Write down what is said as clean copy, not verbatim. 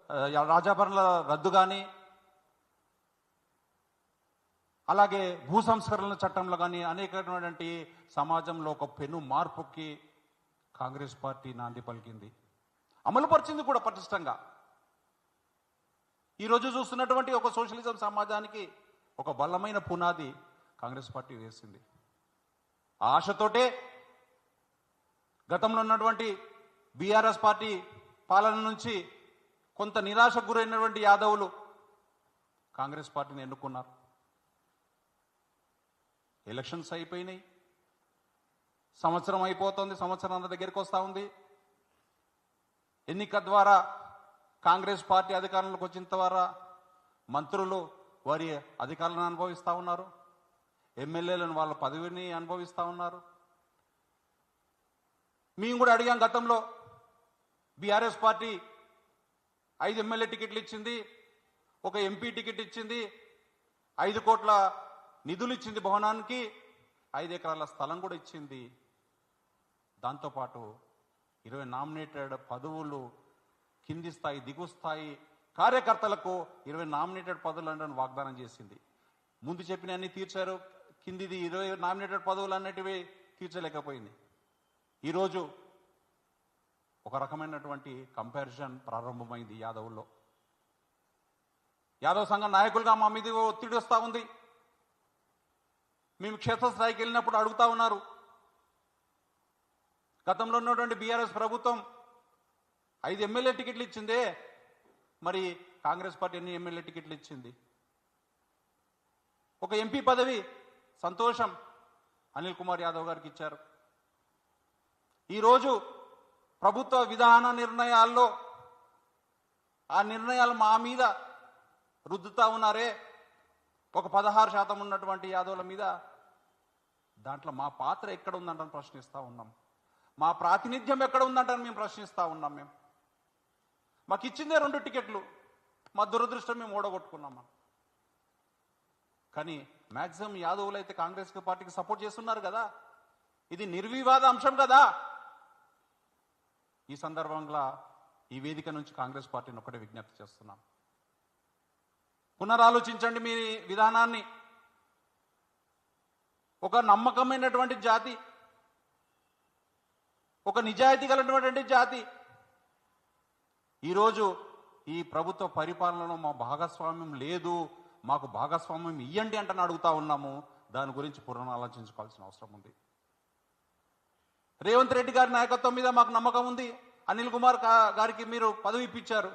రాజాభరణల రద్దు కానీ, అలాగే భూ సంస్కరణల చట్టంలో కానీ అనేకమైనటువంటి సమాజంలో ఒక పెను మార్పుకి కాంగ్రెస్ పార్టీ నాంది పలికింది, అమలుపరిచింది కూడా పటిష్టంగా. ఈరోజు చూస్తున్నటువంటి ఒక సోషలిజం సమాజానికి ఒక బలమైన పునాది కాంగ్రెస్ పార్టీ వేసింది. ఆ ఆశతోటే గతంలో ఉన్నటువంటి బీఆర్ఎస్ పార్టీ పాలన నుంచి కొంత నిరాశకు గురైనటువంటి యాదవులు కాంగ్రెస్ పార్టీని ఎన్నుకున్నారు. ఎలక్షన్స్ అయిపోయినాయి, సంవత్సరం అయిపోతుంది, సంవత్సరం దగ్గరికి వస్తూ ఉంది. ఎన్నిక ద్వారా కాంగ్రెస్ పార్టీ అధికారంలోకి వచ్చిన ద్వారా మంత్రులు వారి అధికారాలను అనుభవిస్తూ ఉన్నారు, ఎమ్మెల్యేలను వాళ్ళ పదవిని అనుభవిస్తూ ఉన్నారు. మేము కూడా అడిగాం గతంలో, బీఆర్ఎస్ పార్టీ 5 ఎమ్మెల్యే టికెట్లు ఇచ్చింది, ఒక ఎంపీ టికెట్ ఇచ్చింది, 5 కోట్ల నిధులు ఇచ్చింది భవనానికి, 5 ఎకరాల స్థలం కూడా ఇచ్చింది. దాంతోపాటు 20 నామినేటెడ్ పదవులు కింది స్థాయి దిగు స్థాయి కార్యకర్తలకు 20 నామినేటెడ్ పదవులు అంటే వాగ్దానం చేసింది. ముందు చెప్పిన అన్ని తీర్చారు, కిందిది 20 నామినేటెడ్ పదవులు అన్నిటివి తీర్చలేకపోయింది. ఈరోజు ఒక రకమైనటువంటి కంపారిజన్ ప్రారంభమైంది యాదవుల్లో. యాదవ్ సంఘ నాయకులుగా మా మీద ఒత్తిడి వస్తూ ఉంది. మేము క్షేత్రస్థాయికి వెళ్ళినప్పుడు అడుగుతా ఉన్నారు, గతంలో ఉన్నటువంటి బీఆర్ఎస్ ప్రభుత్వం 5 ఎమ్మెల్యే టికెట్లు ఇచ్చిందే, మరి కాంగ్రెస్ పార్టీ ఎన్ని ఎమ్మెల్యే టికెట్లు ఇచ్చింది? ఒక ఎంపీ పదవి సంతోషం, అనిల్ కుమార్ యాదవ్ గారికి ఇచ్చారు. ఈరోజు ప్రభుత్వ విధాన నిర్ణయాల్లో ఆ నిర్ణయాలు మా మీద రుద్దుతా ఉన్నారే, ఒక 16% ఉన్నటువంటి యాదవుల మీద. దాంట్లో మా పాత్ర ఎక్కడ ఉందంటని ప్రశ్నిస్తూ ఉన్నాం, మా ప్రాతినిధ్యం ఎక్కడ ఉందంటని మేము ప్రశ్నిస్తూ ఉన్నాం. మాకు ఇచ్చిందే 2 టికెట్లు, మా దురదృష్టం మేము ఓడగొట్టుకున్నాం. కానీ మ్యాక్సిమం యాదవులు అయితే కాంగ్రెస్ పార్టీకి సపోర్ట్ చేస్తున్నారు కదా, ఇది నిర్వివాద అంశం కదా. ఈ సందర్భంగా ఈ వేదిక నుంచి కాంగ్రెస్ పార్టీని ఒకటే విజ్ఞప్తి చేస్తున్నాం, పునరాలోచించండి మీ విధానాన్ని. ఒక నమ్మకమైనటువంటి జాతి, ఒక నిజాయితీ కలిగినటువంటి జాతి ఈరోజు ఈ ప్రభుత్వ పరిపాలనలో మా భాగస్వామ్యం లేదు, మాకు భాగస్వామ్యం ఇయ్యండి అంటే అడుగుతా ఉన్నాము. దాని గురించి పునరాలోచించుకోవాల్సిన అవసరం ఉంది. రేవంత్ రెడ్డి గారి నాయకత్వం మీద మాకు నమ్మకం ఉంది. అనిల్ కుమార్ గారికి మీరు పదవి ఇప్పించారు.